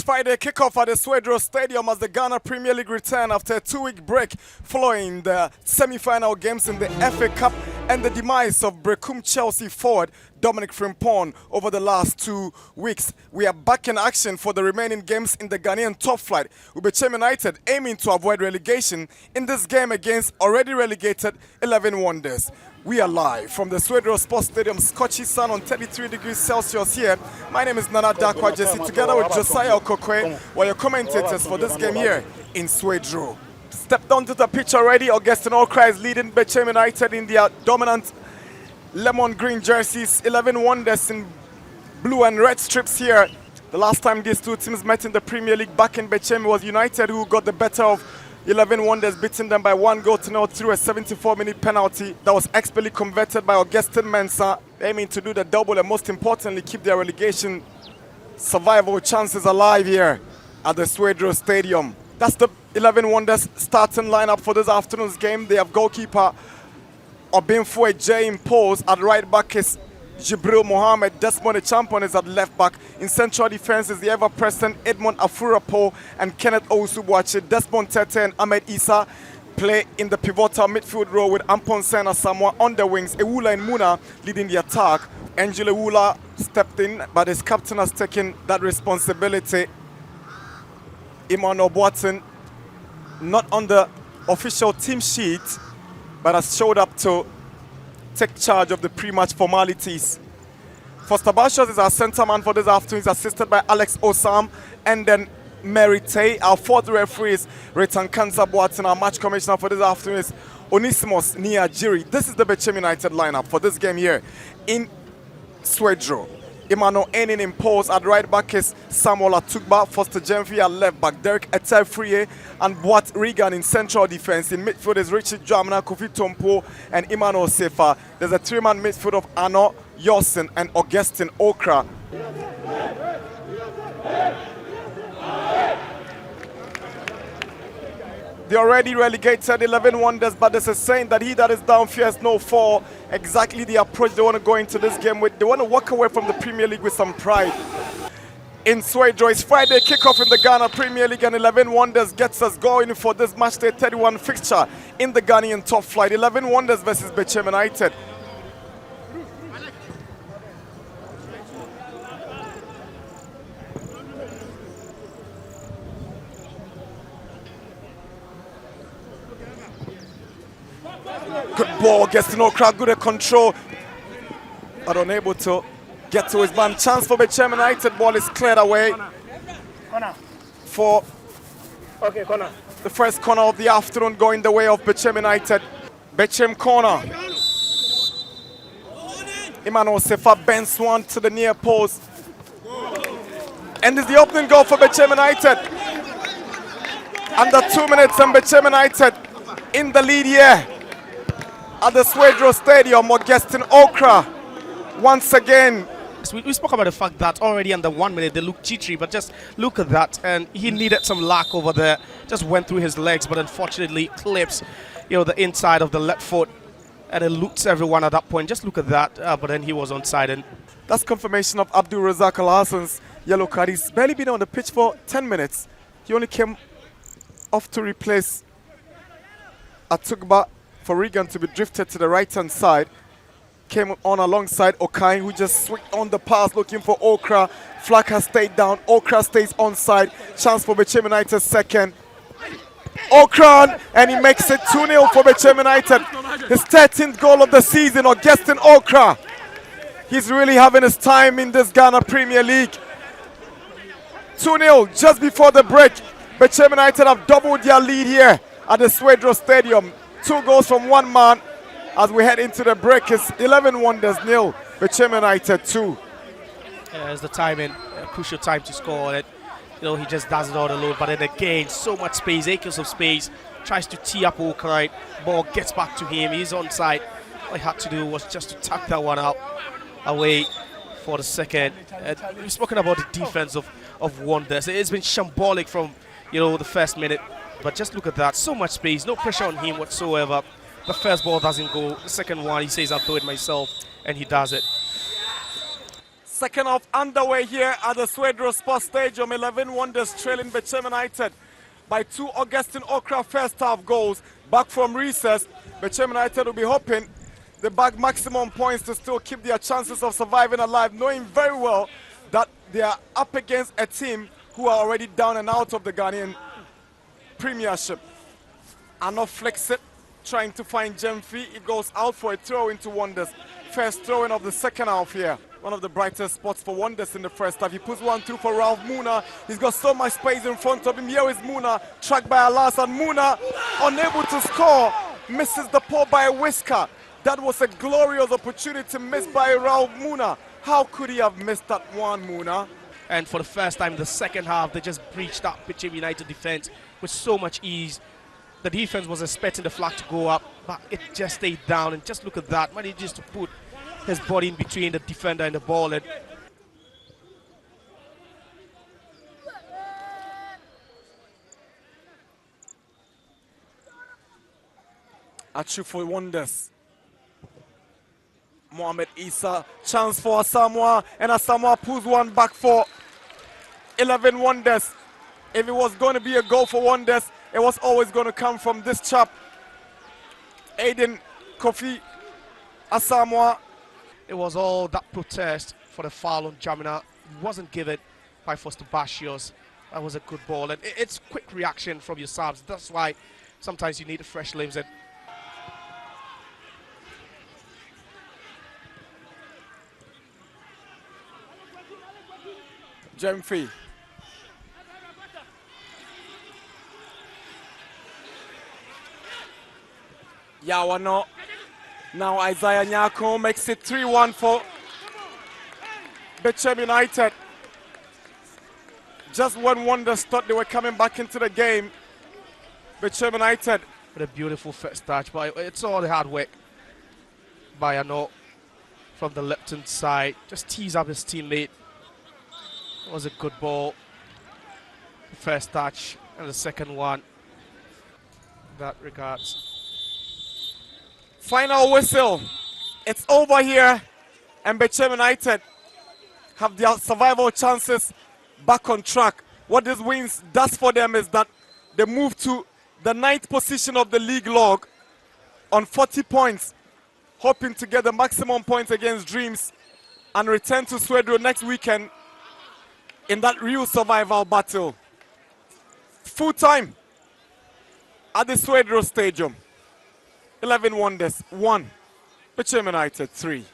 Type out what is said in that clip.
It's Friday kickoff at the Swedro Stadium as the Ghana Premier League return after a 2-week break following the semi-final games in the FA Cup and the demise of Bechem Chelsea forward Dominic Frimpong over the last 2 weeks. We are back in action for the remaining games in the Ghanaian top flight, with Bechem United aiming to avoid relegation in this game against already relegated 11 Wonders. We are live from the Swedro Sports Stadium, scorchy sun on 33 degrees Celsius here. My name is Nana Dakwa Jesse, together with Josiah Okokwe, while your commentators for this game here in Swedro. Stepped onto the pitch already. Augustine Okra is leading Bechem United in their dominant lemon green jerseys. 11 Wonders in blue and red strips here. The last time these two teams met in the Premier League back in Bechem was United, who got the better of 11 Wonders, beating them by 1-0 through a 74-minute penalty that was expertly converted by Augustine Mensah, aiming to do the double and most importantly keep their relegation survival chances alive here at the Swedro Stadium. That's the 11 Wonders starting lineup for this afternoon's game. They have goalkeeper Obinfue J in pose. At right back is Jibril Mohammed. Desmond Champon is at left back. In central defense is the ever-present Edmond Afurapo and Kenneth Owusu-Boakye. Desmond Tete and Ahmed Issa play in the pivotal midfield role with Ampon Sena Samoa on the wings. Ewula and Muna leading the attack. Angel Ewula stepped in, but his captain has taken that responsibility. Emmanuel Boateng not on the official team sheet, but has showed up to take charge of the pre-match formalities. Foster Bashos is our centre man for this afternoon. He's assisted by Alex Osam and then Mary Tay. Our fourth referee is Retan Kansa Boateng. Our match commissioner for this afternoon is Onisimos Niajiri. This is the Bechem United lineup for this game here in Swedro. Emmanuel Enin in pose. At right back is Samuel Atugba. Foster Jemfi at left back. Derek Etefrie and Boat Regan in central defense. In midfield is Richard Jamna, Kofi Tompo and Emmanuel Sefa. There's a three-man midfield of Arno Yosin and Augustine Okra. The already relegated 11 Wonders, but there's a saying that he that is down fears no fall. Exactly the approach they want to go into this game with. They want to walk away from the Premier League with some pride. In Swedro, it's Friday kickoff in the Ghana Premier League, and 11 Wonders gets us going for this matchday 31 fixture in the Ghanaian top flight. 11 Wonders versus Bechem United. Good ball, gets no crowd, good at control, but unable to get to his man. Chance for Bechem United, ball is cleared away for the first corner of the afternoon, going the way of Bechem United. Bechem corner. Emmanuel Sefa bends one to the near post. And is the opening goal for Bechem United. Under 2 minutes and Bechem United in the lead here at the Swedro Stadium. Augustine Okra once again. We spoke about the fact that already under 1 minute they looked jittery, but just look at that, and he needed some luck over there. Just went through his legs, but unfortunately clips, the inside of the left foot, and it looks everyone at that point. Just look at that, but then he was onside, and that's confirmation of Abdul Razak Al Hassan's yellow card. He's barely been on the pitch for 10 minutes. He only came off to replace Atugba for Regan to be drifted to the right-hand side. Came on alongside Okai, who just switched on the pass looking for Okra. Flag has stayed down. Okra stays onside. Chance for Bechem United second. Okra, and he makes it 2-0 for Bechem United. His 13th goal of the season, Augustine Okra. He's really having his time in this Ghana Premier League. 2-0 just before the break. Bechem United have doubled their lead here at the Swedro Stadium. 2 goals from one man. As we head into the break, it's 11 Wonders 0, Bechem United 2. Yeah, it's the timing, a crucial time to score it. He just does it all alone, but then again, so much space, acres of space. Tries to tee up Okra, ball gets back to him, he's onside. All he had to do was just to tuck that one out away for the second. We've spoken about the defense of Wonders. It's been shambolic from the first minute, but just look at that, so much space, no pressure on him whatsoever. The first ball doesn't go. The second one, he says, I'll do it myself, and he does it. Second half underway here at the Swedro Sports Stadium. 11 Wonders trailing Bechem United by 2 Augustine Okra first half goals. Back from recess, Bechem United will be hoping they bag maximum points to still keep their chances of surviving alive, knowing very well that they are up against a team who are already down and out of the Ghanaian Premiership. Arno flicks it, trying to find Gemfi. It goes out for a throw into Wonders. First throw-in of the second half here. One of the brightest spots for Wonders in the first half. He puts one through for Ralph Muna. He's got so much space in front of him. Here is Muna, tracked by Alas, and Muna unable to score. Misses the ball by a whisker. That was a glorious opportunity missed by Ralph Muna. How could he have missed that one, Muna? And for the first time in the second half, they just breached that Bechem United defense with so much ease. The defense was expecting the flag to go up, but it just stayed down. And just look at that, manages to put his body in between the defender and the ball. And Achu for Wonders. Mohamed Issa, chance for Asamoah, and Asamoah pulls one back for 11 Wonders. If it was going to be a goal for Wonders, it was always going to come from this chap, Aiden Kofi Asamoah. it was all that protest for the foul on Jamina. It wasn't given by Foster Bashios. That was a good ball. And it's quick reaction from your subs. That's why sometimes you need the fresh limbs. And Gemfi. Yawano. Now Isaiah Nyako makes it 3-1 for Bechem United. Just when Wonders thought they were coming back into the game, Bechem United. with a beautiful first touch, but it's all the hard work by Arno from the left-hand side. Just tease up his teammate. It was a good ball. The first touch and the second one. That regards. Final whistle. It's over here, and Bechem United have their survival chances back on track. What this wins does for them is that they move to the 9th position of the league log on 40 points, hoping to get the maximum points against Dreams and return to Swedro next weekend in that real survival battle. Full time at the Swedro Stadium. 11 Wonders 1, Bechem United 3.